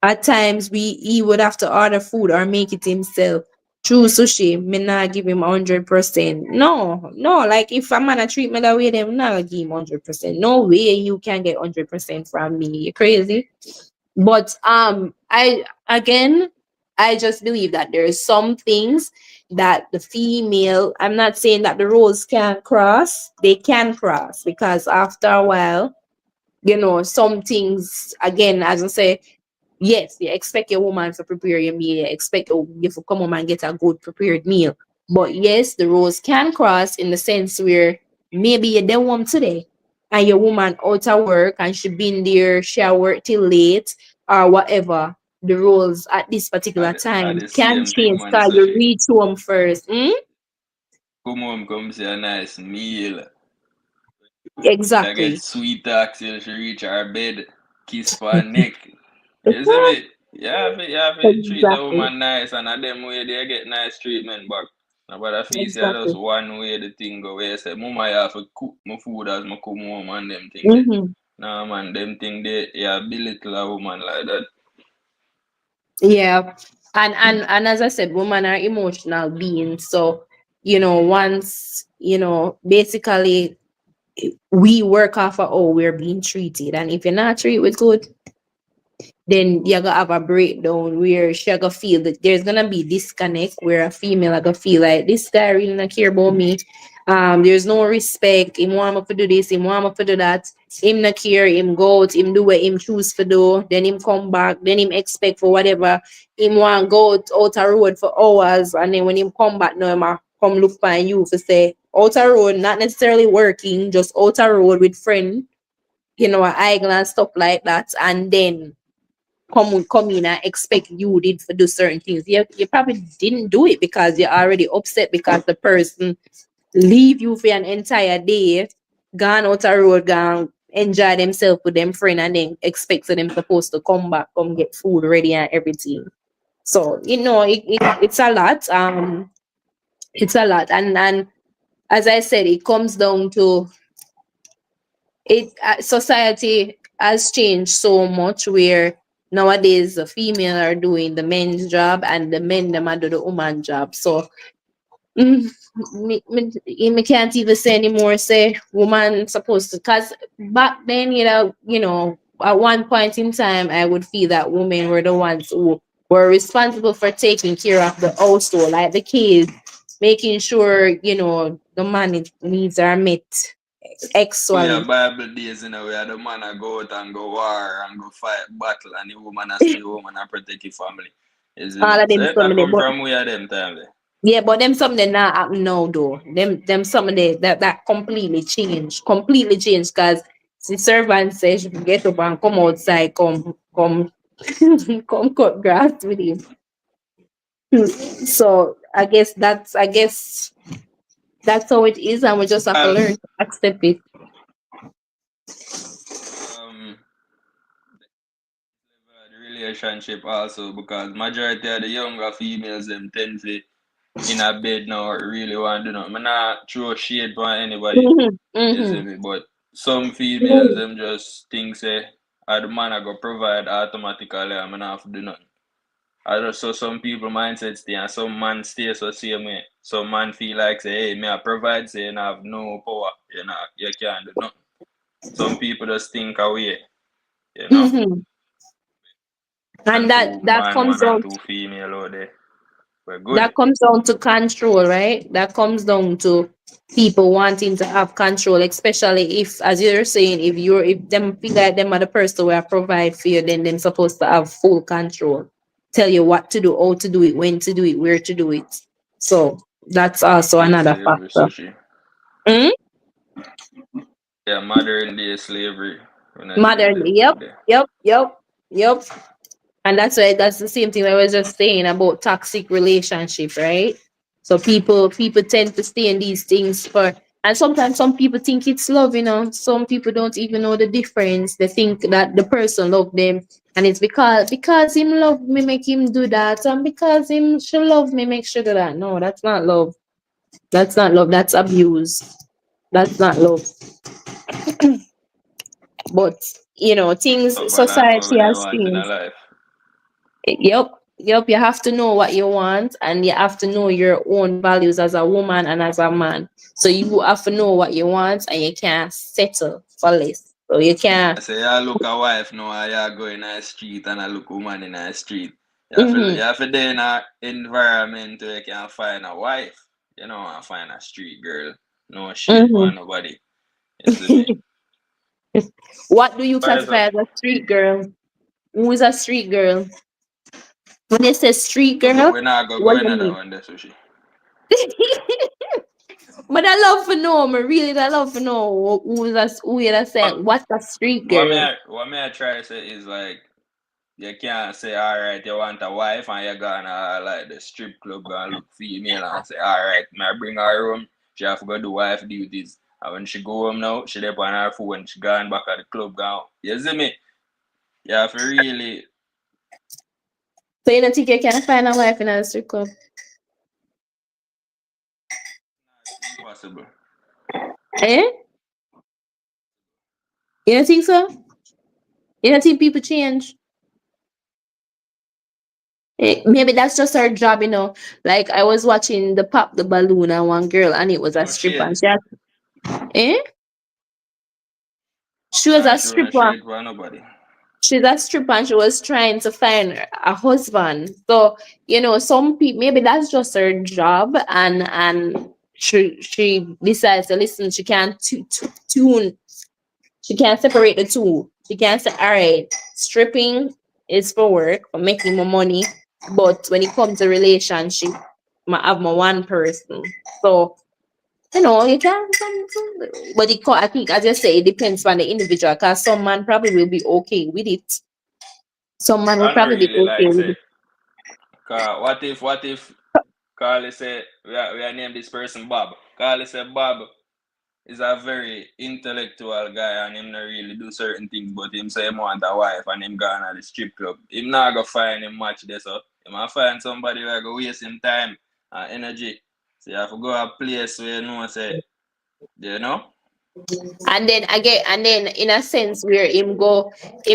At times he would have to order food or make it himself. True sushi, me not give him 100%. No, no, like if a man a treat me that way, then not give him 100%. No way you can get 100% from me. You crazy? But I just believe that there's some things that the female, I'm not saying that the roles can't cross, they can cross because after a while, some things, again, as I say, yes, you expect your woman to prepare your meal, you expect you to come home and get a good prepared meal. But yes, the roles can cross in the sense where maybe you're there home today and your woman out of work and she been there, she a work till late or whatever. The roles at this particular At time the can same thing, change man, because you sushi. reach home first. Come home, come see a nice meal. I get Exactly. sweet talk till she reach her bed, kiss for her neck. You see me? You have to treat a Exactly. woman nice, and at them way they get nice treatment back. Now, but I feel say just Exactly. one way the thing go where you say, Mama, you have to cook my food as I come home and them thing there. Mm-hmm. Nah, man, them thing they, yeah, belittle a woman like that. Yeah. And as I said, women are emotional beings. So, once, basically we work off of how we're being treated. And if you're not treated good, then you're gonna have a breakdown where she gonna feel that there's gonna be disconnect where a female are gonna feel like this guy really not care about me. There's no respect. Him want me to do this, him want me to do that. Him not care, him go out, him do what him choose to do, then him come back, then him expect for whatever. Him want go out a road for hours and then when him come back now him a come look for you to say out a road, not necessarily working, just out a road with friend, a idle and stuff like that, and then come in and expect you did for do certain things. You probably didn't do it because you're already upset because the person leave you for an entire day, gone out a road, gone enjoy themselves with them friend and then expect for them supposed to come back, come get food ready and everything. So, it's a lot. It's a lot. And as I said, it comes down to society has changed so much where nowadays the female are doing the men's job and the men them are do the woman job. So mm, me can't even say anymore say woman supposed to, because back then at one point in time I would feel that women were the ones who were responsible for taking care of the household, like the kids, making sure the man needs are met We are actually. Bible days, where the man a go out and go war and go fight battle, and the woman a stay home and a protect the family. Isn't All it? of So them it some a of them, come but from where them time there. yeah, but them some of them not happen now though. Them some of them that completely changed because the servant says you can get up and come outside, come come cut grass with him. So I guess that's how it is, and we just have to Um, learn to accept it. um, the relationship also because majority of the younger females them tend to in a bed now really want to do nothing. I not throw shade on anybody, Mm-hmm, you see mm-hmm. me, but some females them just think say, the man I go provide automatically, I'm not have to do nothing. I just saw some people mindset stay and some man stay so same way. Some man feel like say, hey, me I provide say you have no power, you can't do nothing. Some people just think away, you know. Mm-hmm. And And that two that man, comes one and down two female out there. We're good. that comes down to control, right? That comes down to people wanting to have control, especially if, as you're saying, if them feel like them are the person who provide for you, then them supposed to have full control, tell you what to do, how to do it, when to do it, where to do it. So that's also Day another slavery, factor. sushi. Mm? Yeah, modern day slavery. When I see Modern, them yep, thing there. yep, yep, yep. And that's the same thing I was just saying about toxic relationship, right? So people tend to stay in these things and sometimes some people think it's love, Some people don't even know the difference. They think that the person love them and it's because him love me make him do that, and because him should love me make sure do that. No, that's not love. That's not love, that's abuse. That's not love. But things But that's what society they has want in a changed. life. Yep. Yep. You have to know what you want, and you have to know your own values as a woman and as a man. So you have to know what you want, and you can't settle for less. So you can't. I say, yeah, look a wife now, you go in the street and I look woman in the street. You Mm-hmm. have to be in an environment where you can find a wife. You know, and find a street girl. No shade for Mm-hmm. nobody. You see me? What do you Alright, so classify as a street girl? Who is a street girl? When they say street girl, we're not going to what go do you another mean? one there, Sushi. But I love to know. I really I love to know who you that say What, what's a street girl. what may I try to say is like, you can't say, alright, you want a wife and you're gonna like the strip club gonna look female and say, alright, may I bring her home? She have to go do wife duties. And when she go home now, she there on her phone, she gone back at the club gone. You see me? You have to really So you don't think you can find a wife in a strip club? impossible. Eh? You don't think so? You don't think people change? Maybe that's just her job, Like I was watching the Pop the Balloon and one girl and it was a No stripper. shade. And eh? She was Nah, a she no stripper. shade for nobody. She's a stripper and she was trying to find a husband. So, some people maybe that's just her job and she decides to listen, she can't tune, she can't separate the two. She can't say, all right, stripping is for work, for making more money. But when it comes to relationship, I have my one person. So, you can, but I think, as you say, it depends on the individual. Because some man probably will be okay with it. Some man will I don't probably be really okay like with say, it. cause what if Carly say we are name this person Bob. Carly say Bob is a very intellectual guy and him not really do certain things, but him say him want a wife and him gone at the strip club. Him not go find him match this up. Him might find somebody who go waste him time and energy. So you have to go a place where you know say, you know? And then again, and then in a sense where him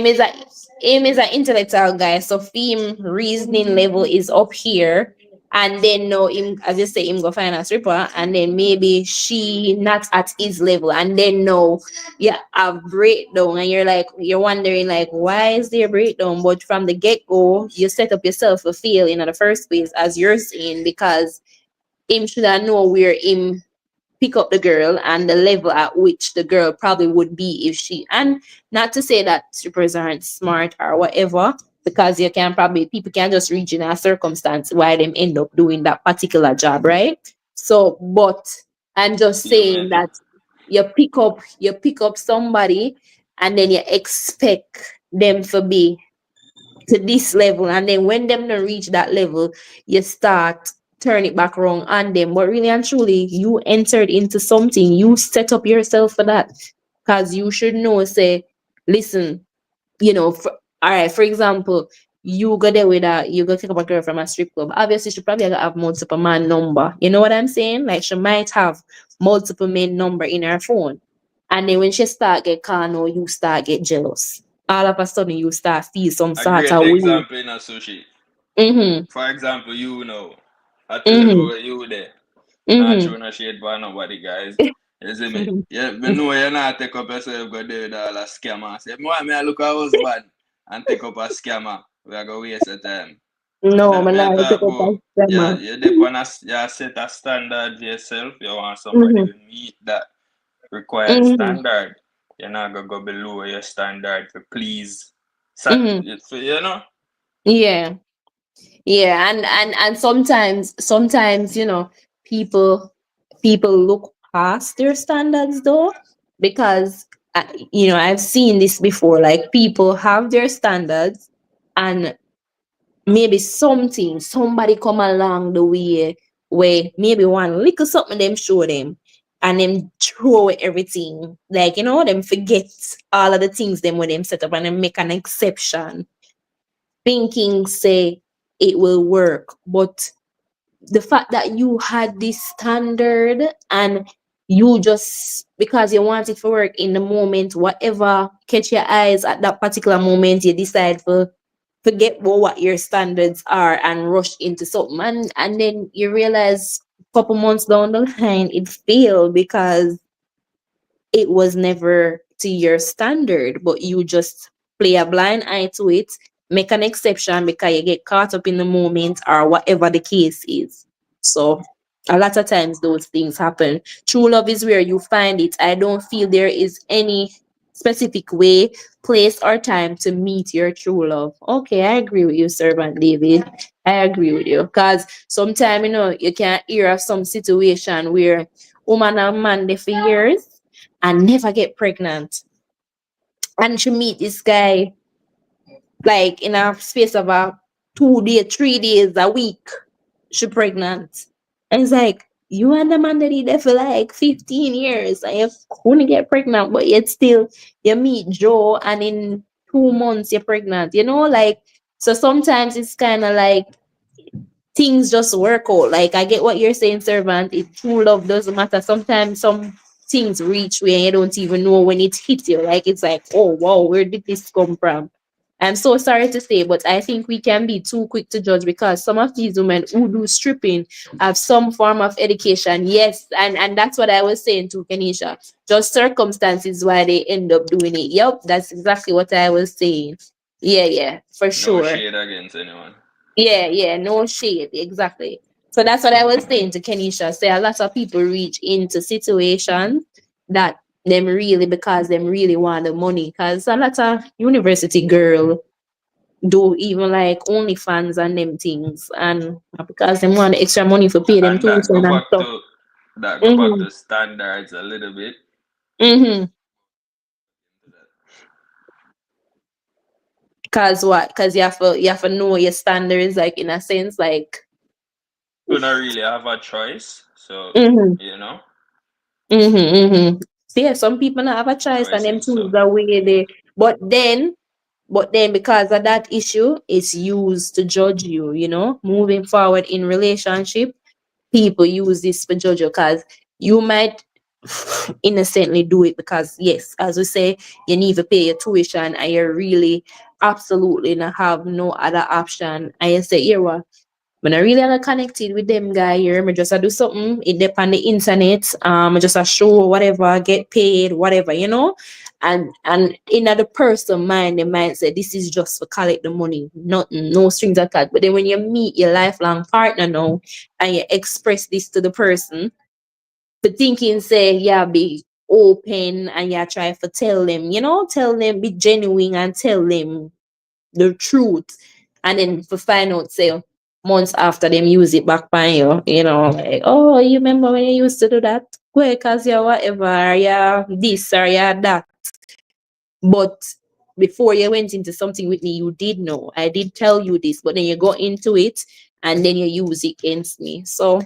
is an intellectual guy, so him reasoning level is up here. And then no him, as you say, him go find a stripper, and then maybe she not at his level, and then no, yeah, a breakdown, and you're wondering like why is there a breakdown? But from the get-go, you set up yourself to fail in the first place, as you're saying, because him should have know where him pick up the girl and the level at which the girl probably would be if she, and not to say that strippers aren't smart or whatever, because people can just reach in a circumstance why them end up doing that particular job, right? So but I'm just saying Definitely. that you pick up somebody and then you expect them to be to this level, and then when them not reach that level, you start turn it back wrong on them. But really and truly, you entered into something, you set up yourself for that, because you should know, say, listen, all right, for example, you go take up a girl from a strip club. Obviously she probably gonna have multiple man number, you know what I'm saying? Like she might have multiple men number in her phone, and then when she start get caught, or you start get jealous, all of a sudden you start feel some A sort great of way. example in a sushi. Mm-hmm. For example, you know, at the level Mm-hmm. where you there, not Mm-hmm. showing a shade by nobody, guys. You see me? Yeah, me know you not take up yourself, go there with all a scammer. Say, me want me a look a husband and take up a scammer. We are going to waste of time. No, Me man, I I talk take up about, a yeah, stammer. you depend on, you set a standard for yourself. You want somebody Mm-hmm. to meet that required Mm-hmm. standard. You're not going to go below your standard to please. Mm-hmm. You know? Yeah. Yeah, and sometimes people look past their standards though, because I've seen this before. Like people have their standards, and maybe somebody come along the way where maybe one little something them show them, and them throw away everything, like them forget all of the things them when them set up and then make an exception, thinking say it will work. But the fact that you had this standard, and you just because you want it to work in the moment, whatever catch your eyes at that particular moment, you decide to forget what your standards are and rush into something, and then you realize a couple months down the line it failed because it was never to your standard, but you just play a blind eye to it, make an exception because you get caught up in the moment or whatever the case is. So a lot of times those things happen. True love is where you find it. I don't feel there is any specific way, place, or time to meet your true love. Okay, I agree with you, Servant David. I agree with you. Because sometimes, you can hear of some situation where woman and man there for years and never get pregnant. And she meet this guy like in a space of a 2 day, 3 days a week, she pregnant. And it's like, you and the man that he there for like 15 years and you couldn't get pregnant, but yet still you meet Joe and in 2 months you're pregnant. Like so sometimes it's kind of like things just work out. Like I get what you're saying, Servant. It true love doesn't matter. Sometimes some things reach where you don't even know when it hits you. Like it's like, oh wow, where did this come from? I'm so sorry to say, but I think we can be too quick to judge because some of these women who do stripping have some form of education. Yes, and that's what I was saying to Kenisha. Just circumstances why they end up doing it. Yep, that's exactly what I was saying. Yeah, for No sure. shade against anyone. Yeah, no shade, exactly. So that's what I was saying to Kenisha. Say a lot of people reach into situations that them really because them really want the money. Cause a lot of university girl do even like OnlyFans and them things, and because them want the extra money for pay them And that tuition go and back stuff. to that go back Mhm, to standards a little bit. mhm. Cause what? Cause you have to know your standards, like in a sense, like. You don't really have a choice. So, Mhm, you know, mhm. So yeah, some people not have a choice I and them think choose so. the way they. But then because of that issue, it's used to judge you. Moving forward in relationship, people use this to judge you because you might innocently do it because yes, as we say, you need to pay your tuition and you really absolutely not have no other option. And you say, here what? When I really are connected with them guy here, me just a do something, it dep on the internet, just a show whatever, get paid, whatever. And in the person mind, they might say this is just for collect the money, nothing, no strings attached. But then when you meet your lifelong partner now and you express this to the person, the thinking say, yeah, be open and yeah, try to tell them, be genuine and tell them the truth, and then for find out say months after them use it back by like, oh, you remember when you used to do that? Quick as yeah, whatever, yeah, this or yeah, that. But before you went into something with me, you did know. I did tell you this, but then you go into it and then you use it against me. So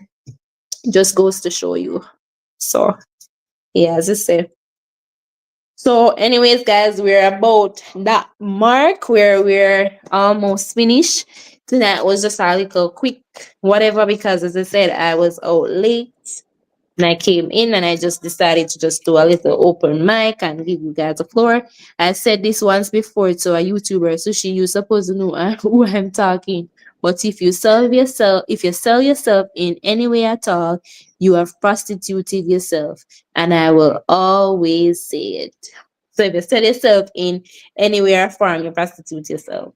just goes to show you. So yeah, as I say. So, anyways, guys, we're about that mark where we're almost finished. Tonight was just a little quick whatever because, as I said, I was out late and I came in and I just decided to just do a little open mic and give you guys the floor. I said this once before to a YouTuber, so you supposed to know who I'm talking. But if you sell yourself in any way at all, you have prostituted yourself. And I will always say it. So if you sell yourself in anywhere form, you prostitute yourself.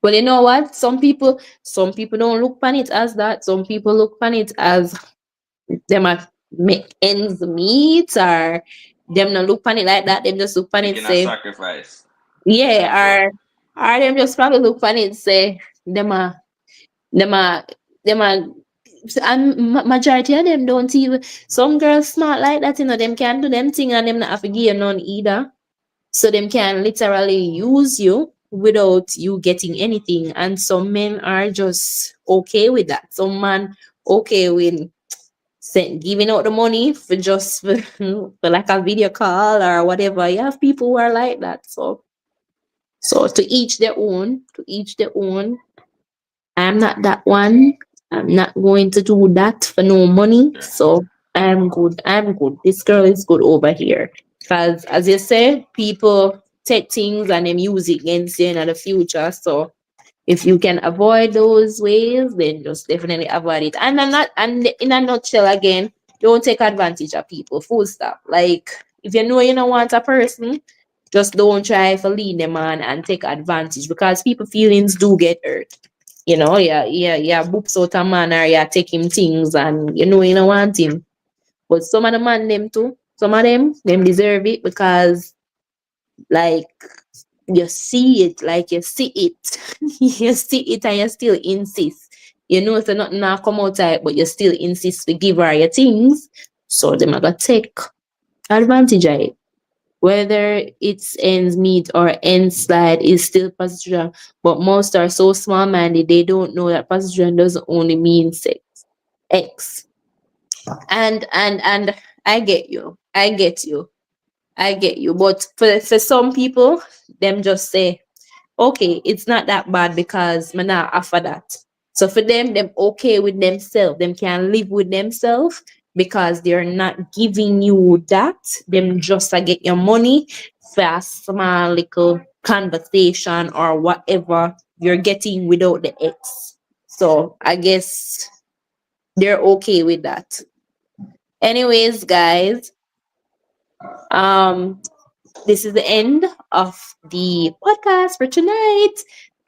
But you know what? Some people don't look upon it as that. Some people look upon it as them a make ends meet, or them not look upon it like that. Them just look upon it Making a say, sacrifice. yeah, Simple. or them just probably look upon it say them a and majority of them don't even. Some girls smart like that, them can do them thing and them not have to give you none either. So them can literally use you without you getting anything. And some men are just okay with that. Some man okay with giving out the money for just for like a video call or whatever. You have people who are like that. So to each their own. To each their own. I'm not that one. I'm not going to do that for no money. Yeah. So I'm good. I'm good. This girl is good over here. Because, as you say, people take things and them use it against you in the future. So, if you can avoid those ways, then just definitely avoid it. And I'm not, and in a nutshell, again, don't take advantage of people. Full stop. Like, if you know you don't want a person, just don't try to lead them on and take advantage because people feelings do get hurt. Yeah, boops out a man or you take him things and you don't want him. But some of the man them too, some of them deserve it because like you see it, like you see it. You see it and you still insist. You know it's not now come outside, but you still insist to give her your things. So them are gonna take advantage of it. Whether it's ends meet or ends slide is still position, but most are so small minded they don't know that position doesn't only mean sex. X. And I get you. I get you. I get you. But for some people, them just say, okay, it's not that bad because me not offer that. So for them okay with themselves. Them can live with themselves because they're not giving you that. Them just get your money for a small little conversation or whatever you're getting without the X. So I guess they're okay with that. Anyways, guys, um, this is the end of the podcast for tonight.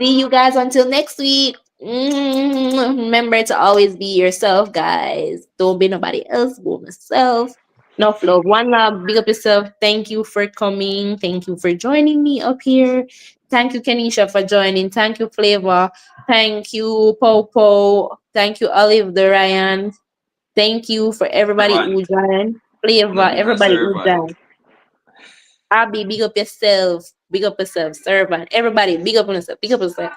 See you guys until next week. Remember to always be yourself, guys. Don't be nobody else, be yourself. No love, one love, big up yourself. Thank you for coming. Thank you for joining me up here. Thank you, Kenisha, for joining. Thank you, Flavor. Thank you, Popo. Thank you, Olive the Ryan. Thank you for everybody who Servant. joined. Flavor, Nothing a everybody who servant. joined. Abby, big up yourself. Big up yourself. Servant. Everybody, big up on yourself. Big up yourself.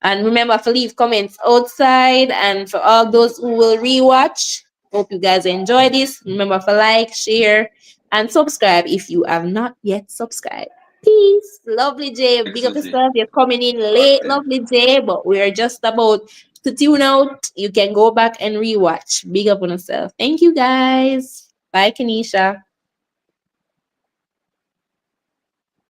And remember to leave comments outside. And for all those who will rewatch, hope you guys enjoy this. Remember to like, share, and subscribe if you have not yet subscribed. Peace. Lovely Jay. Big up Exotic. yourself. You're coming in late, Spotted. lovely Jay. But we're just about to tune out. You can go back and rewatch. Big up on yourself. Thank you guys. Bye, Kenisha.